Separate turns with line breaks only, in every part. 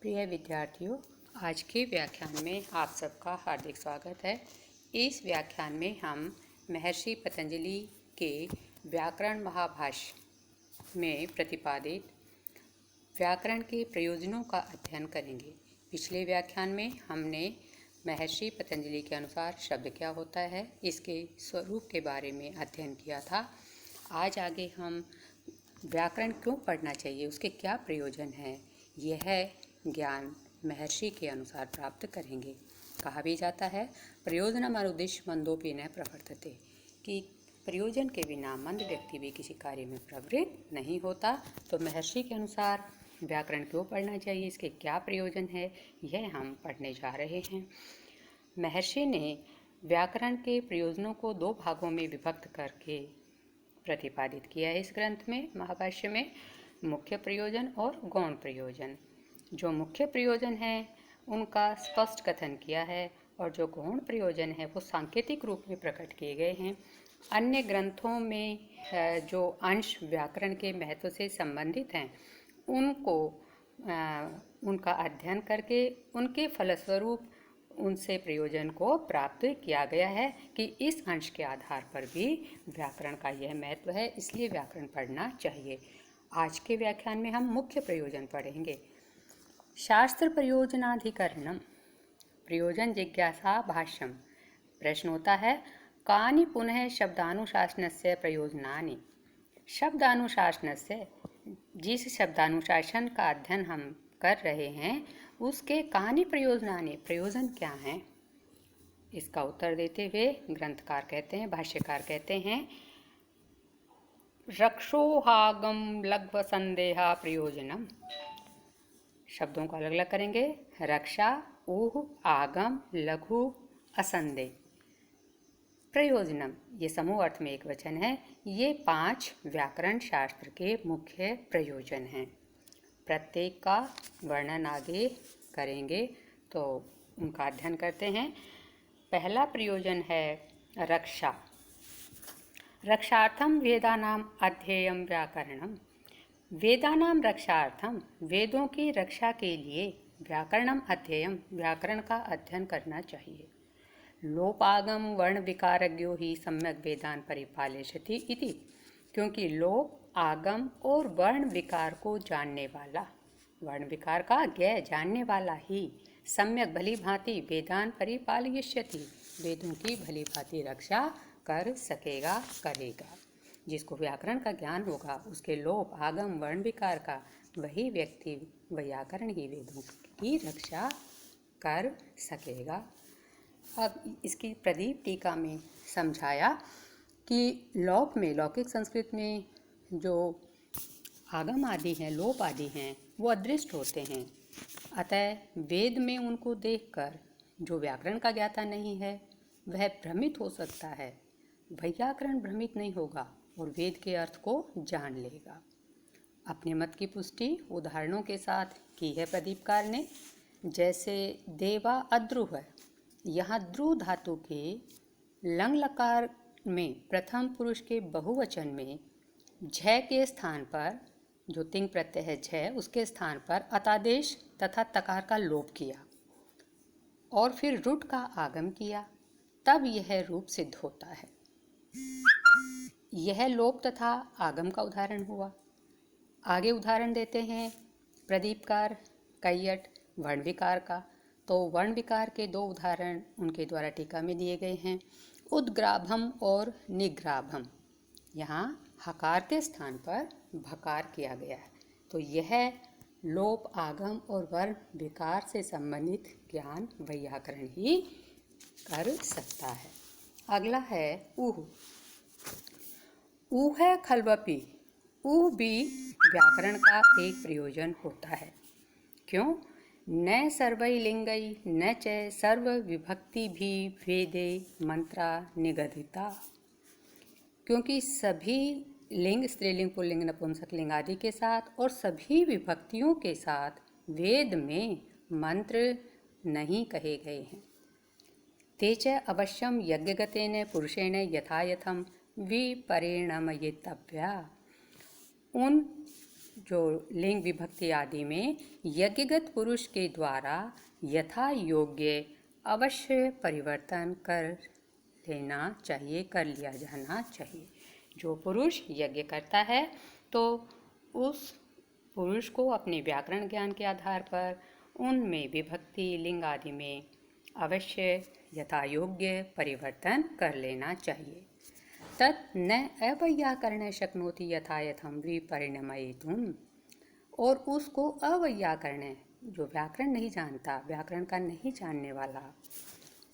प्रिय विद्यार्थियों, आज के व्याख्यान में आप सबका हार्दिक स्वागत है। इस व्याख्यान में हम महर्षि पतंजलि के व्याकरण महाभाष्य में प्रतिपादित व्याकरण के प्रयोजनों का अध्ययन करेंगे। पिछले व्याख्यान में हमने महर्षि पतंजलि के अनुसार शब्द क्या होता है, इसके स्वरूप के बारे में अध्ययन किया था। आज आगे हम व्याकरण क्यों पढ़ना चाहिए, उसके क्या प्रयोजन हैं, यह ज्ञान महर्षि के अनुसार प्राप्त करेंगे। कहा भी जाता है प्रयोजनम अनुद्दिश्य मंदोपि न प्रवर्तते, कि प्रयोजन के बिना मंद व्यक्ति भी किसी कार्य में प्रवृत्त नहीं होता। तो महर्षि के अनुसार व्याकरण क्यों पढ़ना चाहिए, इसके क्या प्रयोजन है, यह हम पढ़ने जा रहे हैं। महर्षि ने व्याकरण के प्रयोजनों को दो भागों में विभक्त करके प्रतिपादित किया है इस ग्रंथ में, महाभाष्य में। मुख्य प्रयोजन और गौण प्रयोजन। जो मुख्य प्रयोजन है उनका स्पष्ट कथन किया है, और जो गौण प्रयोजन है वो सांकेतिक रूप में प्रकट किए गए हैं। अन्य ग्रंथों में जो अंश व्याकरण के महत्व से संबंधित हैं उनको उनका अध्ययन करके उनके फलस्वरूप उनसे प्रयोजन को प्राप्त किया गया है कि इस अंश के आधार पर भी व्याकरण का यह महत्व है, इसलिए व्याकरण पढ़ना चाहिए। आज के व्याख्यान में हम मुख्य प्रयोजन पढ़ेंगे। शास्त्र प्रयोजनाधिकरणम प्रयोजन जिज्ञासा भाष्यम। प्रश्न होता है कानि पुनः शब्दानुशासनस्य प्रयोजनानि। शब्दानुशासनस्य, जिस शब्दानुशासन का अध्ययन हम कर रहे हैं उसके कानि प्रयोजनानि, प्रयोजन क्या हैं, इसका उत्तर देते हुए ग्रंथकार कहते हैं, भाष्यकार कहते हैं रक्षोहागम लघ्व संदेहा प्रयोजनम। शब्दों को अलग अलग करेंगे। रक्षा, ऊह, आगम, लघु, असंदेह, प्रयोजनम, ये समूह अर्थ में एक वचन है। ये 5 व्याकरण शास्त्र के मुख्य प्रयोजन हैं। प्रत्येक का वर्णन आगे करेंगे, तो उनका अध्ययन करते हैं। पहला प्रयोजन है रक्षा। रक्षार्थम वेदानाम अध्येयम व्याकरणम। वेदानाम रक्षार्थम, वेदों की रक्षा के लिए व्याकरणम अध्ययम, व्याकरण का अध्ययन करना चाहिए। लोपागम वर्ण विकारज्ञो ही सम्यक वेदान परिपालयति इति, क्योंकि लोप, आगम और वर्ण विकार को जानने वाला, वर्ण विकार का ज्ञेय जानने वाला ही सम्यक भली भांति वेदान परिपालयति, वेदों की भली भांति रक्षा कर सकेगा, करेगा। जिसको व्याकरण का ज्ञान होगा उसके लोप, आगम, वर्ण विकार का वही व्यक्ति, व्याकरण ही वेदों की रक्षा कर सकेगा। अब इसकी प्रदीप टीका में समझाया कि लोप में, लौकिक संस्कृत में जो आगम आदि हैं, लोप आदि हैं, वो अदृष्ट होते हैं। अतः वेद में उनको देखकर जो व्याकरण का ज्ञाता नहीं है वह भ्रमित हो सकता है। व्याकरण भ्रमित नहीं होगा और वेद के अर्थ को जान लेगा। अपने मत की पुष्टि उदाहरणों के साथ की है प्रदीपकार ने। जैसे देवा अद्रुह है, यहाँ द्रु धातु के लंग लकार में प्रथम पुरुष के बहुवचन में झ के स्थान पर, जो तिंग प्रत्यय है झ, उसके स्थान पर अतादेश तथा तकार का लोप किया और फिर रुट का आगम किया, तब यह रूप सिद्ध होता है। यह लोप तथा आगम का उदाहरण हुआ। आगे उदाहरण देते हैं प्रदीपकार कैयट वर्ण विकार का। तो वर्ण विकार के 2 उदाहरण उनके द्वारा टीका में दिए गए हैं। उद्ग्राभम और निग्राभम, यहाँ हकार के स्थान पर भकार किया गया है। तो यह लोप, आगम और वर्ण विकार से संबंधित ज्ञान व्याकरण ही कर सकता है। अगला है ऊह। ऊह है खलवपि, ऊह भी व्याकरण का एक प्रयोजन होता है। क्यों? न सर्वै लिंगै न च सर्व विभक्ति भी वेदे मंत्रा निगदिता, क्योंकि सभी लिंग, स्त्रीलिंग, पुल्लिंग, नपुंसकलिंग आदि के साथ और सभी विभक्तियों के साथ वेद में मंत्र नहीं कहे गए हैं। ते च अवश्यम यज्ञगतेन पुरुषेण यथायथम विपरिणमयितव्या। उन जो लिंग विभक्ति आदि में यज्ञगत पुरुष के द्वारा यथा योग्य अवश्य परिवर्तन कर लेना चाहिए, कर लिया जाना चाहिए। जो पुरुष यज्ञ करता है तो उस पुरुष को अपने व्याकरण ज्ञान के आधार पर उनमें विभक्ति लिंग आदि में अवश्य यथा योग्य परिवर्तन कर लेना चाहिए। तत् न अवैयाकरण शक्नोति यथा यथम विपरिणमयितुम्, और उसको अवैयाकरण, जो व्याकरण नहीं जानता, व्याकरण का नहीं जानने वाला,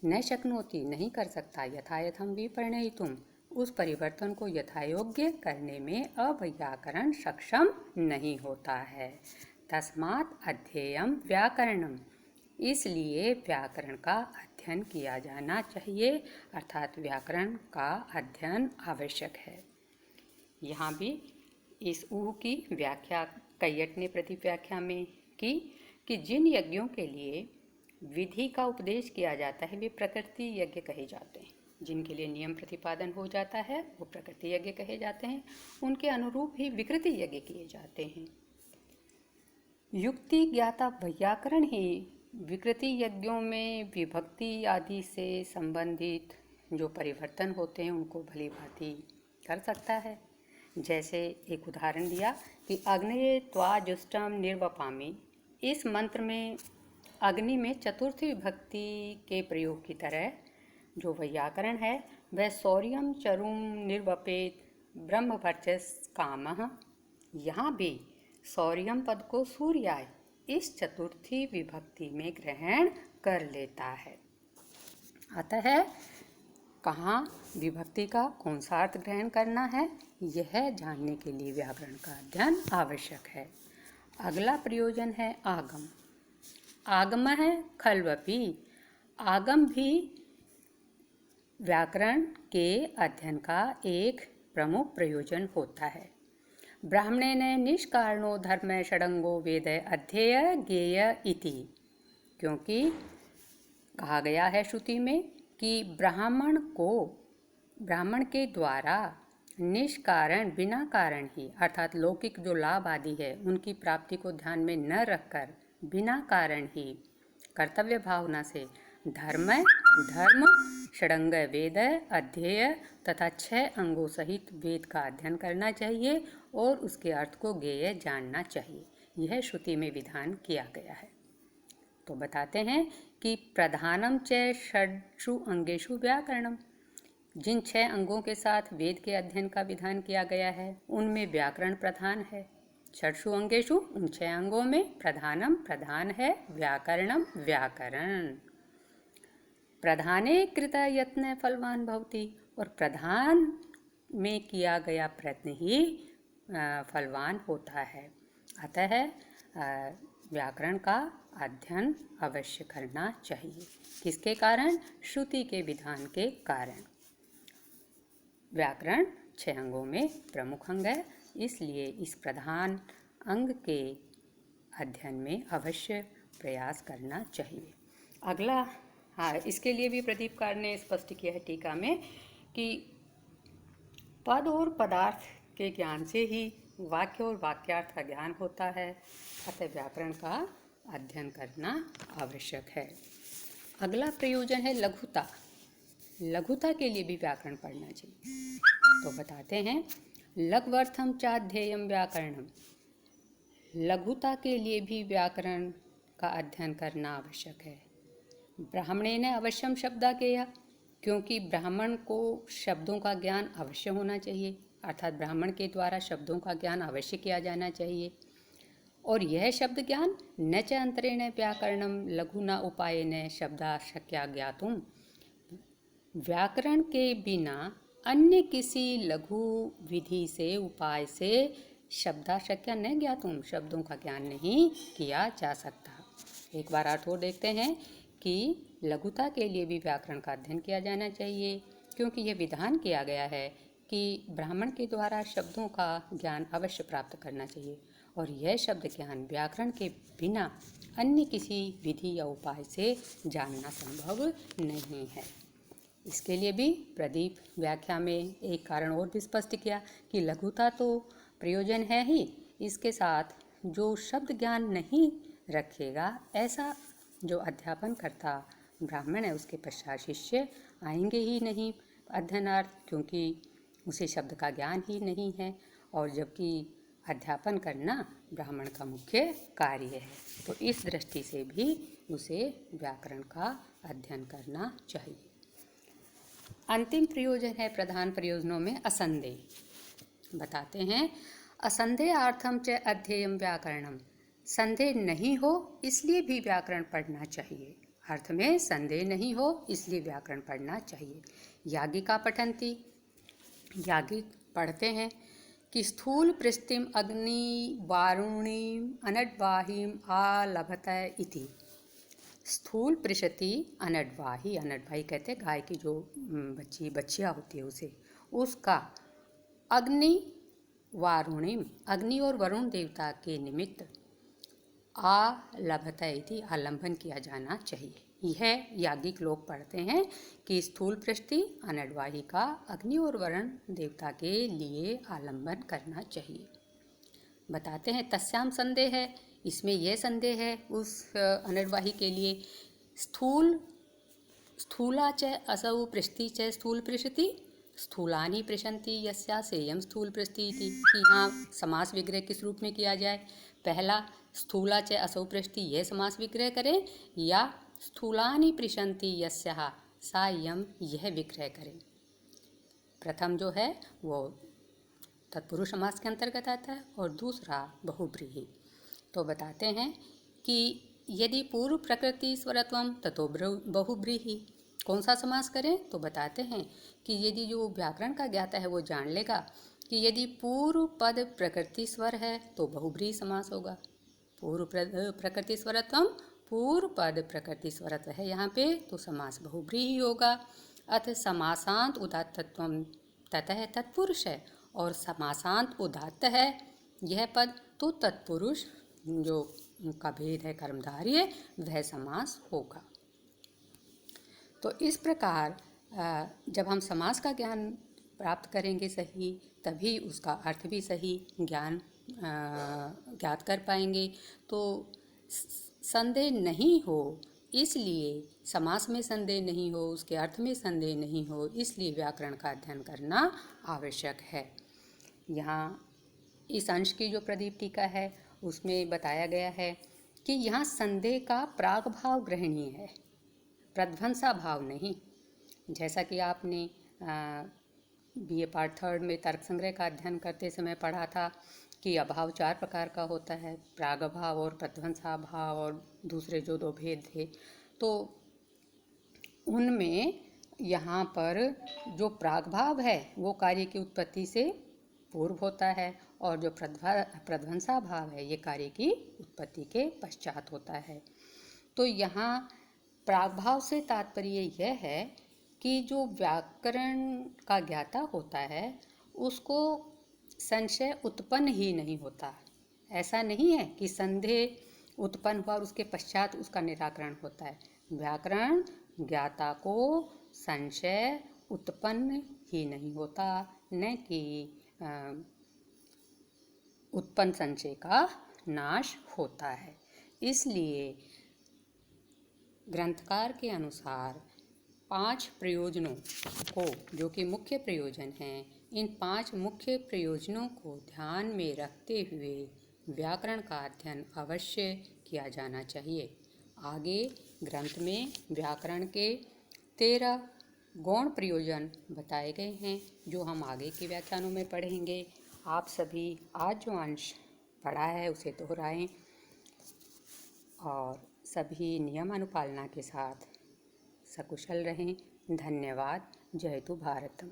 न शक्नोति नहीं कर सकता, यथा यथम विपरिणयितुम् उस परिवर्तन को यथायोग्य करने में अवैयाकरण सक्षम नहीं होता है। तस्मात् अध्येयं व्याकरणम, इसलिए व्याकरण का अध्ययन किया जाना चाहिए, अर्थात व्याकरण का अध्ययन आवश्यक है। यहाँ भी इस ऊह की व्याख्या कैयट ने प्रतिव्याख्या में की कि जिन यज्ञों के लिए विधि का उपदेश किया जाता है वे प्रकृति यज्ञ कहे जाते हैं। जिनके लिए नियम प्रतिपादन हो जाता है वो प्रकृति यज्ञ कहे जाते हैं। उनके अनुरूप ही विकृति यज्ञ किए जाते हैं। युक्ति ज्ञाता वैयाकरण ही विकृति यज्ञों में विभक्ति आदि से संबंधित जो परिवर्तन होते हैं उनको भली भांति कर सकता है। जैसे एक उदाहरण दिया कि अग्नये त्वा जुष्टम निर्वपामि, इस मंत्र में अग्नि में चतुर्थी विभक्ति के प्रयोग की तरह जो वैयाकरण है वह सौर्यम चरुम निर्वपेत ब्रह्मवर्चस कामः, यहाँ भी सौर्यम पद को सूर्याय इस चतुर्थी विभक्ति में ग्रहण कर लेता है। अतः कहाँ विभक्ति का कौन सा अर्थ ग्रहण करना है यह जानने के लिए व्याकरण का अध्ययन आवश्यक है। अगला प्रयोजन है आगम। आगम है खल्वपि, आगम भी व्याकरण के अध्ययन का एक प्रमुख प्रयोजन होता है। ब्राह्मणेन निष्कारणो धर्म षडंगो वेद अध्येय ज्ञेय इति, क्योंकि कहा गया है श्रुति में कि ब्राह्मण के द्वारा निष्कारण बिना कारण ही, अर्थात लौकिक जो लाभ आदि है उनकी प्राप्ति को ध्यान में न रखकर बिना कारण ही कर्तव्य भावना से धर्म षडंग वेद अध्येय तथा 6 अंगों सहित वेद का अध्ययन करना चाहिए और उसके अर्थ को ज्ञेय जानना चाहिए। यह श्रुति में विधान किया गया है। तो बताते हैं कि प्रधानम च षड्सु अंगेषु व्याकरणम, जिन 6 अंगों के साथ वेद के अध्ययन का विधान किया गया है उनमें व्याकरण प्रधान है। षड्सु अंगेषु, उन 6 अंगों में प्रधानम प्रधान है, व्याकरणम व्याकरण। प्रधाने कृत यत्न फलवान भवति, और प्रधान में किया गया प्रयत्न ही फलवान होता है। अतः व्याकरण का अध्ययन अवश्य करना चाहिए। किसके कारण? श्रुति के विधान के कारण। व्याकरण 6 अंगों में प्रमुख अंग है, इसलिए इस प्रधान अंग के अध्ययन में अवश्य प्रयास करना चाहिए। अगला, इसके लिए भी प्रदीपकार ने स्पष्ट किया है टीका में कि पद और पदार्थ के ज्ञान से ही वाक्य और वाक्यार्थ का ज्ञान होता है, अतः व्याकरण का अध्ययन करना आवश्यक है। अगला प्रयोजन है लघुता। लघुता के लिए भी व्याकरण पढ़ना चाहिए। तो बताते हैं, लघ्वर्थम चाध्येयम व्याकरणम, लघुता के लिए भी व्याकरण का अध्ययन करना आवश्यक है। ब्राह्मणेन अवश्यम शब्दाज्ञेयः, क्योंकि ब्राह्मण को शब्दों का ज्ञान अवश्य होना चाहिए, अर्थात ब्राह्मण के द्वारा शब्दों का ज्ञान अवश्य किया जाना चाहिए। और यह शब्द ज्ञान न च अंतरेण व्याकरणम लघुना उपायेन शब्दाशक्या ज्ञातुम, व्याकरण के बिना अन्य किसी लघु विधि से उपाय से शब्दाशक्या न ज्ञातुम, शब्दों का ज्ञान नहीं किया जा सकता। एक बार अर्थ और देखते हैं कि लघुता के लिए भी व्याकरण का अध्ययन किया जाना चाहिए, क्योंकि यह विधान किया गया है कि ब्राह्मण के द्वारा शब्दों का ज्ञान अवश्य प्राप्त करना चाहिए, और यह शब्द ज्ञान व्याकरण के बिना अन्य किसी विधि या उपाय से जानना संभव नहीं है। इसके लिए भी प्रदीप व्याख्या में एक कारण और भी स्पष्ट किया कि लघुता तो प्रयोजन है ही, इसके साथ जो शब्द ज्ञान नहीं रखेगा, ऐसा जो अध्यापन करता ब्राह्मण है, उसके पश्चात शिष्य आएंगे ही नहीं अध्ययनार्थ, क्योंकि उसे शब्द का ज्ञान ही नहीं है। और जबकि अध्यापन करना ब्राह्मण का मुख्य कार्य है, तो इस दृष्टि से भी उसे व्याकरण का अध्ययन करना चाहिए। अंतिम प्रयोजन है प्रधान प्रयोजनों में असंदेह। बताते हैं, असंदेहार्थम च अध्येयम व्याकरणम। संदेह नहीं हो इसलिए भी व्याकरण पढ़ना चाहिए। अर्थ में संदेह नहीं हो इसलिए व्याकरण पढ़ना चाहिए। याज्ञिका पठन्ति, याज्ञिक पढ़ते हैं कि स्थूल पृष्ठिम अग्नि वारुणीम अनड्वाहीम आलभत इति। स्थूल पृष्ठि अनड्वाही, अनड्वाही कहते हैं गाय की जो बच्चियाँ होती है उसे, उसका अग्नि वारुणीम, अग्नि और वरुण देवता के निमित्त आलभत इति, आलंबन किया जाना चाहिए। यह याज्ञिक लोग पढ़ते हैं कि स्थूल पृष्ठि अनड्वाही का अग्नि और वरुण देवता के लिए आलंबन करना चाहिए। बताते हैं तस्याम संदेह है, इसमें यह संदेह है उस अनड्वाही के लिए, स्थूला च असौ पृष्ठि च स्थूल पृष्ठि स्थूलानि पृशन्ति यस्या सेयम स्थूल पृष्ठि इति, कि हाँ समास विग्रह किस रूप में किया जाए। पहला स्थूला च असौ पृष्ठि यह समास विग्रह करें, या स्थूलानि पृशन्ति यस्या सा यम यह विग्रह करें। प्रथम जो है वो तत्पुरुष समास के अंतर्गत आता है और दूसरा बहुब्रीहि। तो बताते हैं कि यदि पूर्व प्रकृति स्वरत्वम ततो बहुब्रीहि, कौन सा समास करें, तो बताते हैं कि यदि जो व्याकरण का ज्ञाता है वो जान लेगा कि यदि पूर्व पद प्रकृति स्वर है तो बहुब्रीहि समास होगा। पूर्व प्रकृति स्वरत्वम, पूर्व पद प्रकृति स्वरत्व है यहाँ पे, तो समास बहुब्रीहि होगा। अथ समासांत उदात्तत्वम ततः तत्पुरुष है, और समासांत उदात्त है यह पद, तो तत्पुरुष जो का भेद है कर्मधारय है वह समास होगा। तो इस प्रकार जब हम समास का ज्ञान प्राप्त करेंगे सही, तभी उसका अर्थ भी सही ज्ञात कर पाएंगे। तो संदेह नहीं हो इसलिए, समास में संदेह नहीं हो, उसके अर्थ में संदेह नहीं हो, इसलिए व्याकरण का अध्ययन करना आवश्यक है। यहाँ इस अंश की जो प्रदीप टीका है उसमें बताया गया है कि यहाँ संदेह का प्राग भाव ग्रहणीय है, प्रध्वंसा भाव नहीं। जैसा कि आपने BA पार्ट 3 में तर्क संग्रह का अध्ययन करते समय पढ़ा था कि अभाव 4 प्रकार का होता है, प्राग भाव और प्रध्वंसा भाव और दूसरे जो 2 भेद थे। तो उनमें यहाँ पर जो प्राग भाव है वो कार्य की उत्पत्ति से पूर्व होता है, और जो प्रध्वंसा भाव है ये कार्य की उत्पत्ति के पश्चात होता है। तो यहाँ प्रागभाव से तात्पर्य यह है कि जो व्याकरण का ज्ञाता होता है उसको संशय उत्पन्न ही नहीं होता। ऐसा नहीं है कि संदेह उत्पन्न हुआ और उसके पश्चात उसका निराकरण होता है। व्याकरण ज्ञाता को संशय उत्पन्न ही नहीं होता, न कि उत्पन्न संशय का नाश होता है। इसलिए ग्रंथकार के अनुसार 5 प्रयोजनों को, जो कि मुख्य प्रयोजन हैं, इन 5 मुख्य प्रयोजनों को ध्यान में रखते हुए व्याकरण का अध्ययन अवश्य किया जाना चाहिए। आगे ग्रंथ में व्याकरण के 13 गौण प्रयोजन बताए गए हैं, जो हम आगे के व्याख्यानों में पढ़ेंगे। आप सभी आज जो अंश पढ़ा है उसे दोहराएं और सभी नियमानुपालना के साथ सकुशल रहें। धन्यवाद। जय तु भारतम।